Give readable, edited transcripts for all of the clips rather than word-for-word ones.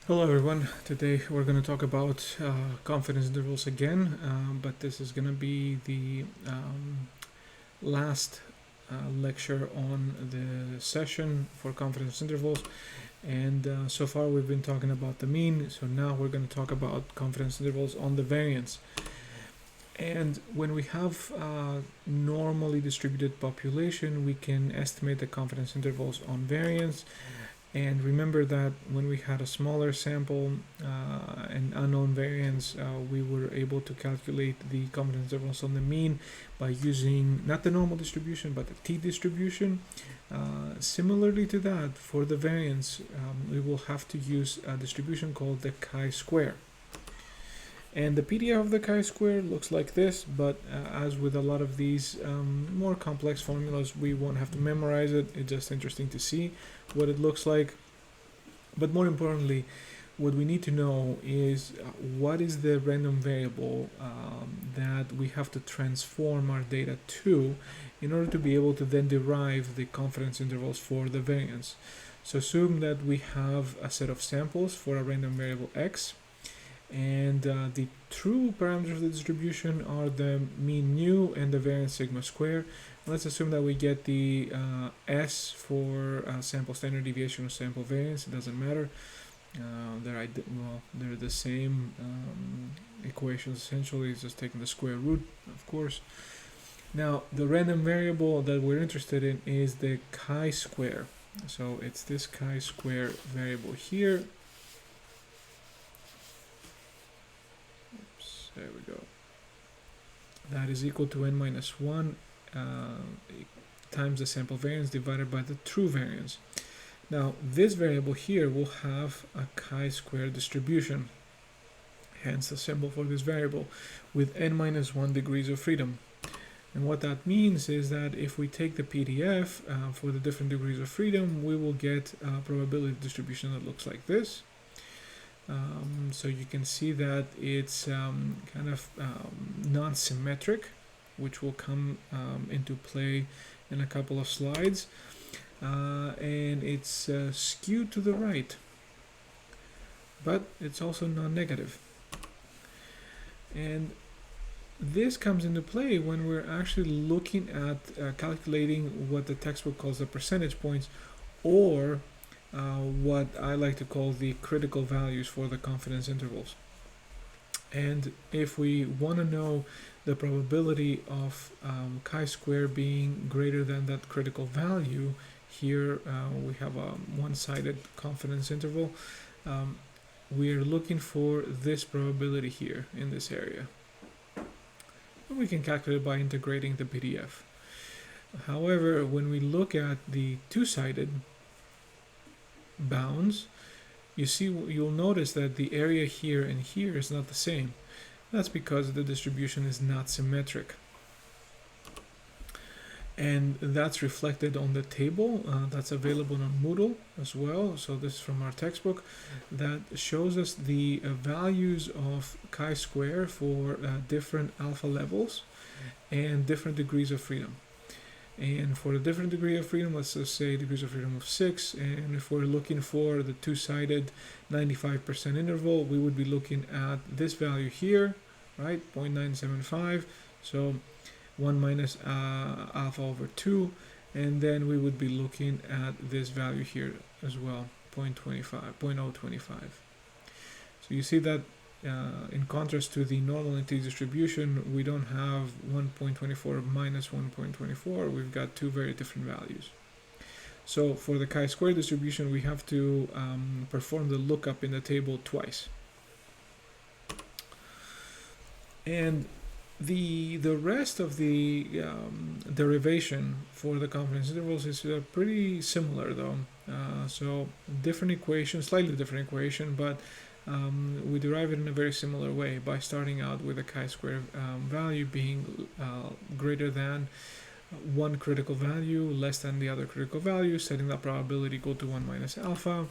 Hello everyone. Today we're going to talk about confidence intervals again, but this is going to be the last lecture on the session for confidence intervals. And so far we've been talking about the mean, so now we're going to talk about confidence intervals on the variance. And when we have a normally distributed population, we can estimate the confidence intervals on variance. And remember that when we had a smaller sample and unknown variance, we were able to calculate the confidence intervals on the mean by using not the normal distribution but the t-distribution. Similarly to that, for the variance, we will have to use a distribution called the chi-square. And the PDF of the chi-square looks like this, but as with a lot of these more complex formulas, we won't have to memorize it. It's just interesting to see what it looks like. But more importantly, what we need to know is what is the random variable that we have to transform our data to in order to be able to then derive the confidence intervals for the variance. So assume that we have a set of samples for a random variable x, and the true parameters of the distribution are the mean nu and the variance sigma square. Let's assume that we get the s for sample standard deviation or sample variance. It doesn't matter. They're the same equations essentially. It's just taking the square root, of course. Now the random variable that we're interested in is the chi-square. So it's this chi-square variable here. There we go. That is equal to n minus 1 times the sample variance divided by the true variance. Now, this variable here will have a chi-square distribution, hence the symbol for this variable, with n minus 1 degrees of freedom. And what that means is that if we take the PDF for the different degrees of freedom, we will get a probability distribution that looks like this. So you can see that it's kind of non-symmetric, which will come into play in a couple of slides, and it's skewed to the right, but it's also non-negative. And this comes into play when we're actually looking at calculating what the textbook calls the percentage points, or what I like to call the critical values for the confidence intervals. And if we want to know the probability of chi-square being greater than that critical value, here we have a one-sided confidence interval. We are looking for this probability here in this area. And we can calculate it by integrating the PDF. However, when we look at the two-sided bounds, you'll notice that the area here and here is not the same. That's because the distribution is not symmetric, and that's reflected on the table that's available on Moodle as well. So this is from our textbook that shows us the values of chi-square for different alpha levels and different degrees of freedom. And for a different degree of freedom, let's just say degrees of freedom of 6, and if we're looking for the two-sided 95% interval, we would be looking at this value here, right, 0.975, so 1 minus alpha over 2, and then we would be looking at this value here as well, 0.025. So you see that in contrast to the normal and t-distribution, we don't have 1.24 minus 1.24. We've got two very different values. So for the chi-square distribution, we have to perform the lookup in the table twice. And the rest of the derivation for the confidence intervals is pretty similar, though. So different equation, slightly different equation, but we derive it in a very similar way by starting out with a chi-square value being greater than one critical value, less than the other critical value, setting that probability equal to 1 minus alpha,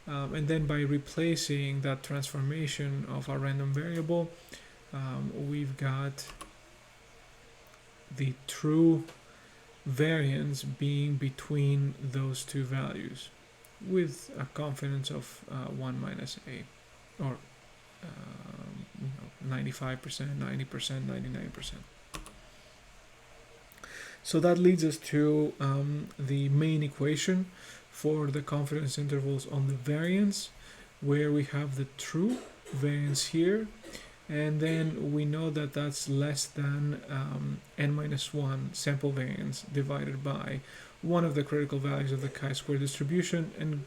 and then by replacing that transformation of our random variable, we've got the true variance being between those two values. with a confidence of 1 minus a, or 95%, 90%, 99%. So that leads us to the main equation for the confidence intervals on the variance, where we have the true variance here, and then we know that that's less than n minus 1 sample variance divided by one of the critical values of the chi-square distribution, and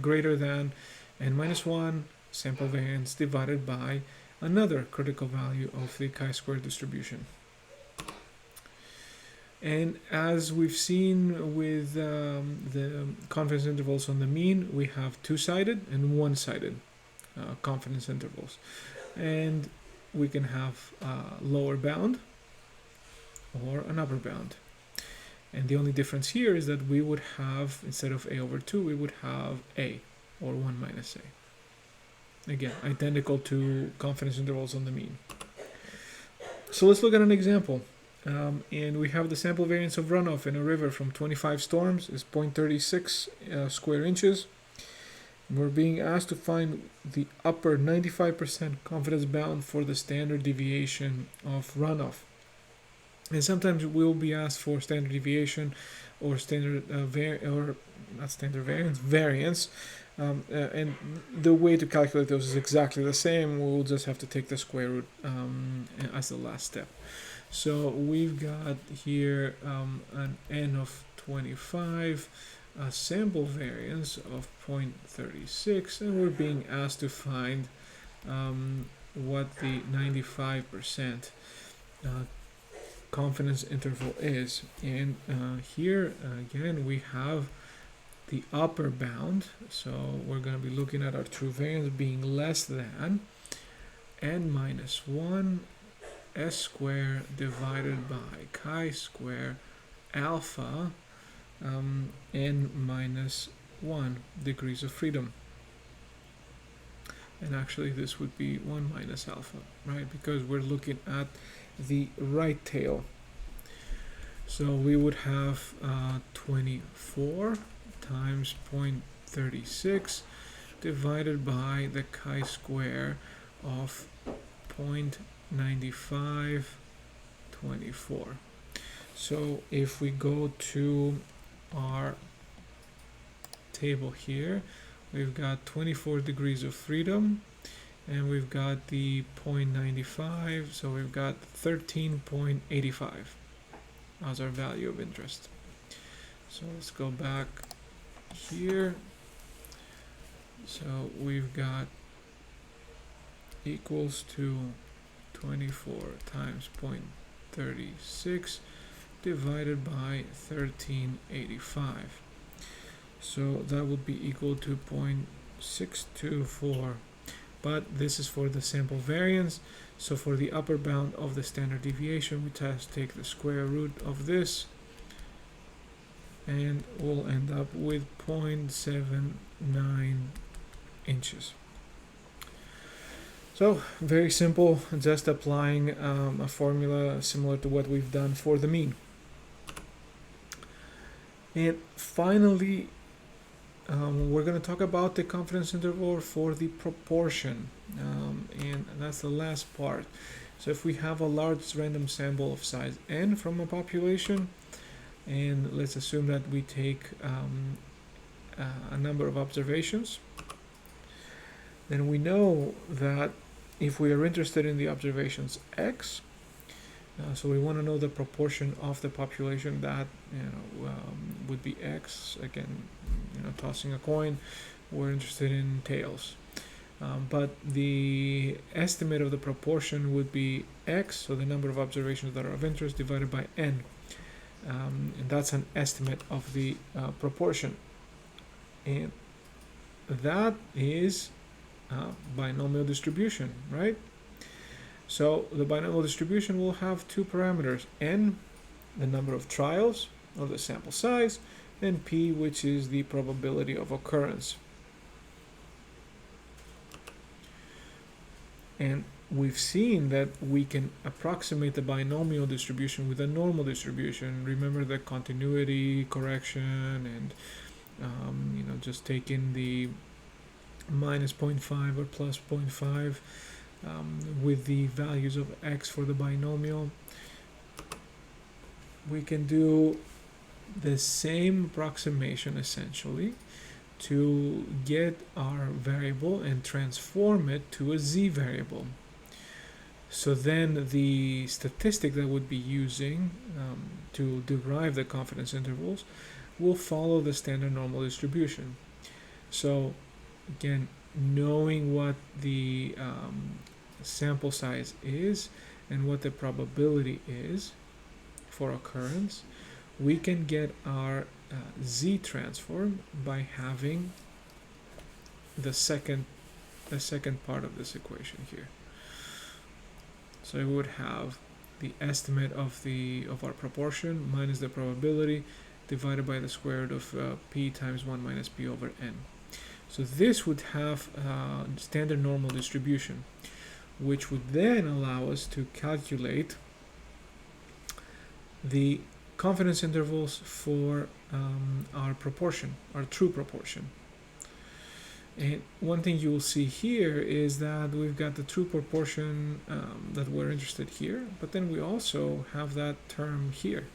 greater than n minus 1 sample variance divided by another critical value of the chi-square distribution. And as we've seen with the confidence intervals on the mean, we have two-sided and one-sided confidence intervals. And we can have a lower bound or an upper bound. And the only difference here is that we would have, instead of a over 2, we would have a, or 1 minus a. Again, identical to confidence intervals on the mean. So let's look at an example. And we have the sample variance of runoff in a river from 25 storms is 0.36 square inches. We're being asked to find the upper 95% confidence bound for the standard deviation of runoff. And sometimes we'll be asked for standard deviation or standard variance. And the way to calculate those is exactly the same. We'll just have to take the square root as the last step. So we've got here an n of 25, a sample variance of 0.36, and we're being asked to find what the 95% confidence interval is. And here again we have the upper bound, so we're going to be looking at our true variance being less than n minus 1 s squared divided by chi square alpha n minus 1 degrees of freedom. And actually this would be 1 minus alpha, right? Because we're looking at the right tail. So we would have 24 times 0.36 divided by the chi square of 0.9524. So if we go to our table here, we've got 24 degrees of freedom, and we've got the 0.95, so we've got 13.85 as our value of interest. So let's go back here. So we've got equals to 24 times 0.36 divided by 1385. So that would be equal to 0.624. But this is for the sample variance. So for the upper bound of the standard deviation, we just take the square root of this, and we'll end up with 0.79 inches. So very simple, just applying a formula similar to what we've done for the mean. And finally, we're going to talk about the confidence interval for the proportion, and that's the last part. So if we have a large random sample of size n from a population, and let's assume that we take a number of observations, then we know that if we are interested in the observations x, so we want to know the proportion of the population that would be x. Again, tossing a coin, we're interested in tails. But the estimate of the proportion would be x, so the number of observations that are of interest divided by n. And that's an estimate of the proportion. And that is binomial distribution, right? So the binomial distribution will have two parameters: n, the number of trials or the sample size, and p, which is the probability of occurrence. And we've seen that we can approximate the binomial distribution with a normal distribution. Remember the continuity correction and just take in the minus 0.5 or plus 0.5 with the values of x for the binomial. We can do the same approximation essentially to get our variable and transform it to a z variable. So then the statistic that would be using to derive the confidence intervals will follow the standard normal distribution. So again, knowing what the sample size is and what the probability is for occurrence, we can get our z transform by having the second part of this equation here. So we would have the estimate of our proportion minus the probability divided by the square root of p times 1 minus p over n. So this would have standard normal distribution, which would then allow us to calculate the confidence intervals for our proportion, our true proportion. And one thing you will see here is that we've got the true proportion that we're interested here, but then we also have that term here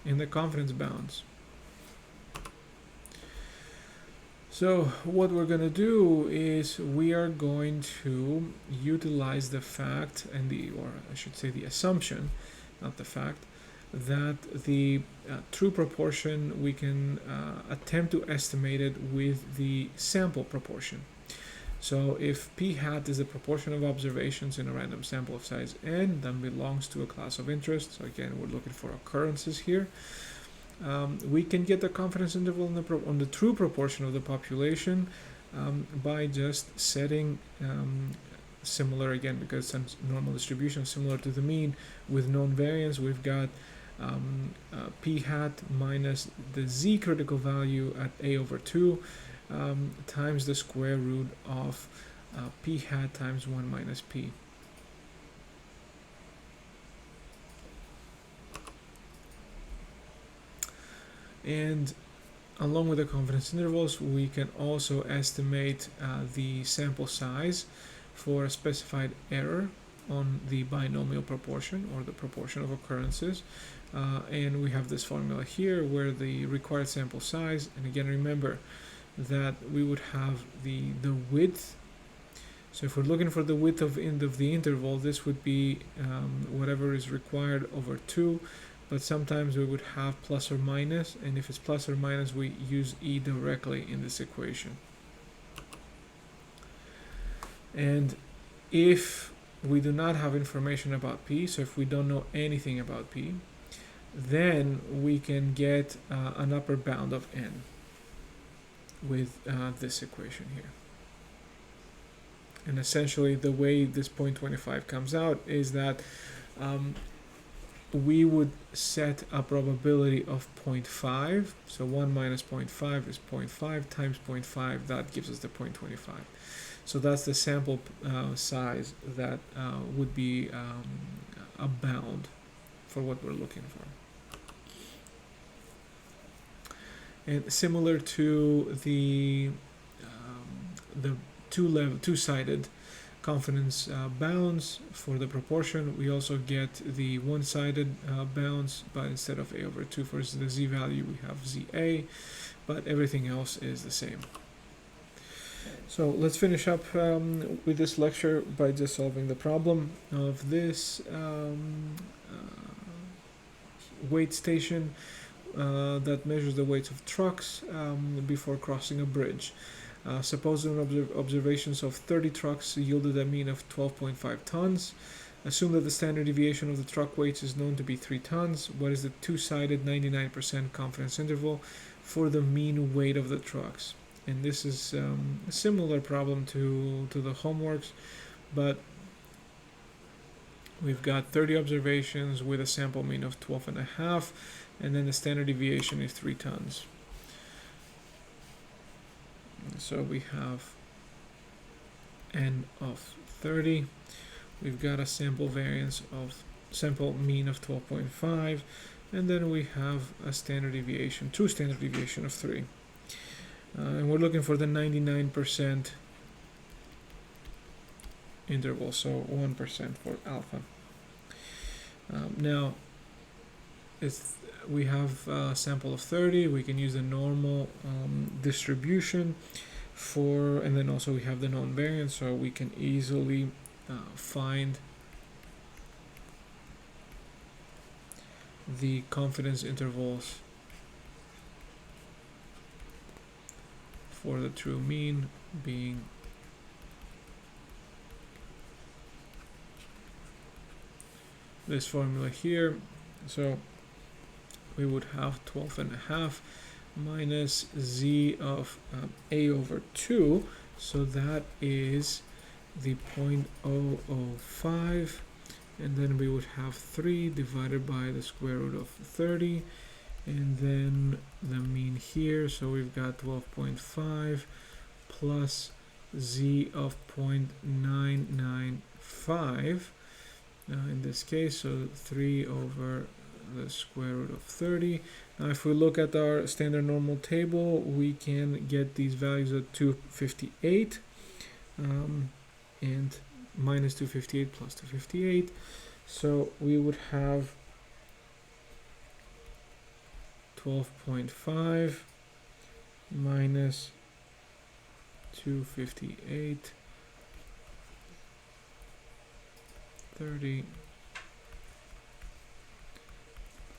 in the confidence bounds. So what we're going to do is we are going to utilize the fact and or I should say the assumption, not the fact, that the true proportion we can attempt to estimate it with the sample proportion. So if p hat is the proportion of observations in a random sample of size n, then belongs to a class of interest. So again, we're looking for occurrences here. We can get the confidence interval on the true proportion of the population by just setting similar, again, because some normal distribution similar to the mean with known variance. We've got p hat minus the z critical value at a over 2 times the square root of p hat times 1 minus p. And along with the confidence intervals, we can also estimate the sample size for a specified error on the binomial proportion or the proportion of occurrences. And we have this formula here where the required sample size, and again remember that we would have the width. So if we're looking for the width of the interval, this would be whatever is required over 2, but sometimes we would have plus or minus, and if it's plus or minus, we use e directly in this equation. And if we do not have information about p, so if we don't know anything about p, then we can get an upper bound of n with this equation here. And essentially the way this 0.25 comes out is that we would set a probability of 0.5, so 1 minus 0.5 is 0.5 times 0.5, that gives us the 0.25. So that's the sample size that would be a bound for what we're looking for. And similar to the two-sided confidence bounds for the proportion, we also get the one-sided bounds, but instead of a over 2 for the z value, we have za, but everything else is the same. So let's finish up with this lecture by just solving the problem of this weight station that measures the weights of trucks before crossing a bridge. Suppose observations of 30 trucks yielded a mean of 12.5 tons. Assume that the standard deviation of the truck weights is known to be 3 tons. What is the two-sided 99% confidence interval for the mean weight of the trucks? And this is a similar problem to the homeworks, but we've got 30 observations with a sample mean of 12.5, and then the standard deviation is 3 tons. So we have n of 30. We've got a sample variance of sample mean of 12.5 and then we have a standard deviation, true standard deviation of 3. And we're looking for the 99% interval, so 1% for alpha. Now, if we have a sample of 30, we can use the normal distribution for, and then also we have the known variance, so we can easily find the confidence intervals for the true mean being this formula here. So we would have 12.5 minus z of a over 2, so that is the 0.005, and then we would have 3 divided by the square root of 30, and then the mean here, so we've got 12.5 plus z of 0.995 in this case, so 3 over the square root of 30. Now if we look at our standard normal table, we can get these values at 258 and minus 258 plus 258, so we would have 12.5 minus 258, 30,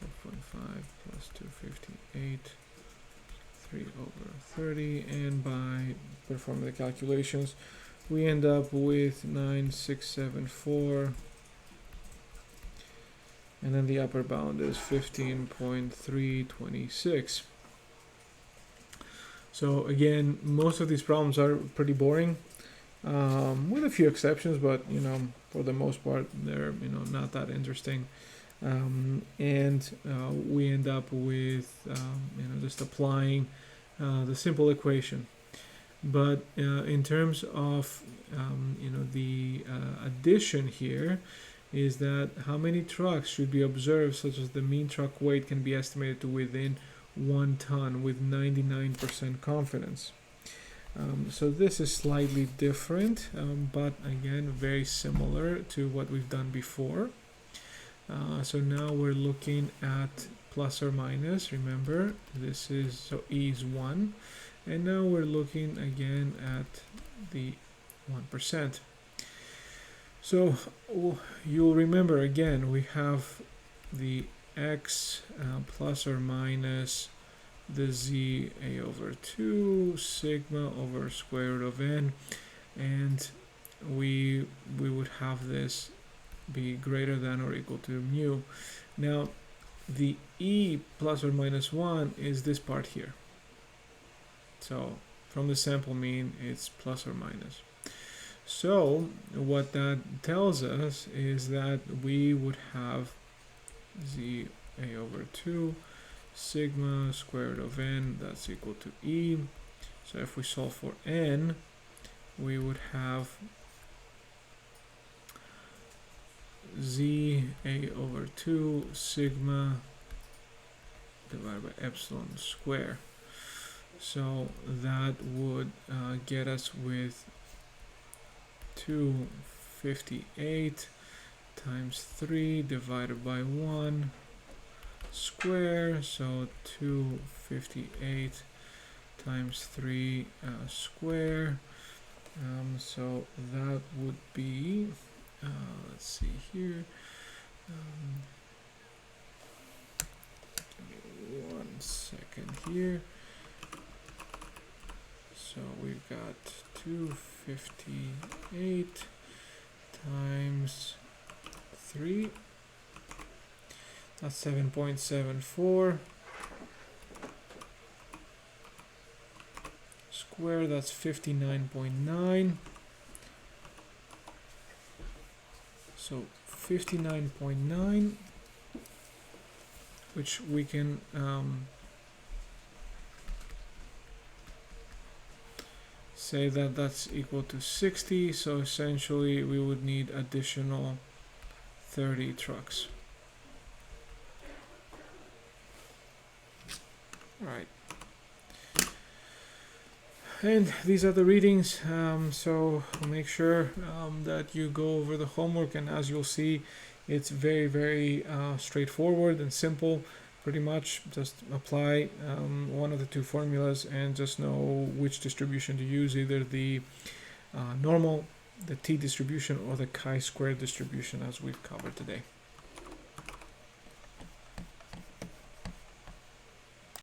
12.5 plus 258, 3 over 30, and by performing the calculations, we end up with 9674, and then the upper bound is 15.326. So again, most of these problems are pretty boring, with a few exceptions, but for the most part they're not that interesting, and we end up with just applying the simple equation. But in terms of the addition here is that how many trucks should be observed, such as the mean truck weight can be estimated to within 1 ton with 99% confidence. So this is slightly different, but again very similar to what we've done before. So now we're looking at plus or minus. Remember, this is, so E is 1, and now we're looking again at the 1%. So you'll remember again, we have the x plus or minus the z a over 2 sigma over square root of n, and we would have this be greater than or equal to mu. Now the e plus or minus 1 is this part here, so from the sample mean it's plus or minus. So what that tells us is that we would have z a over 2 sigma square root of n, that's equal to e. So if we solve for n, we would have z a over 2 sigma divided by epsilon square. So that would get us with 258 times 3 divided by 1 square, so 258 times 3 square, so that would be let's see here, give me 1 second here. So we've got 258 times 3, that's 7.74 square, that's 59.9. So 59.9, which we can say that that's equal to 60, so essentially we would need additional 30 trucks. All right. And these are the readings, so make sure that you go over the homework, and as you'll see, it's very straightforward and simple. Pretty much just apply one of the two formulas and just know which distribution to use, either the normal, the t distribution, or the chi-squared distribution, as we've covered today.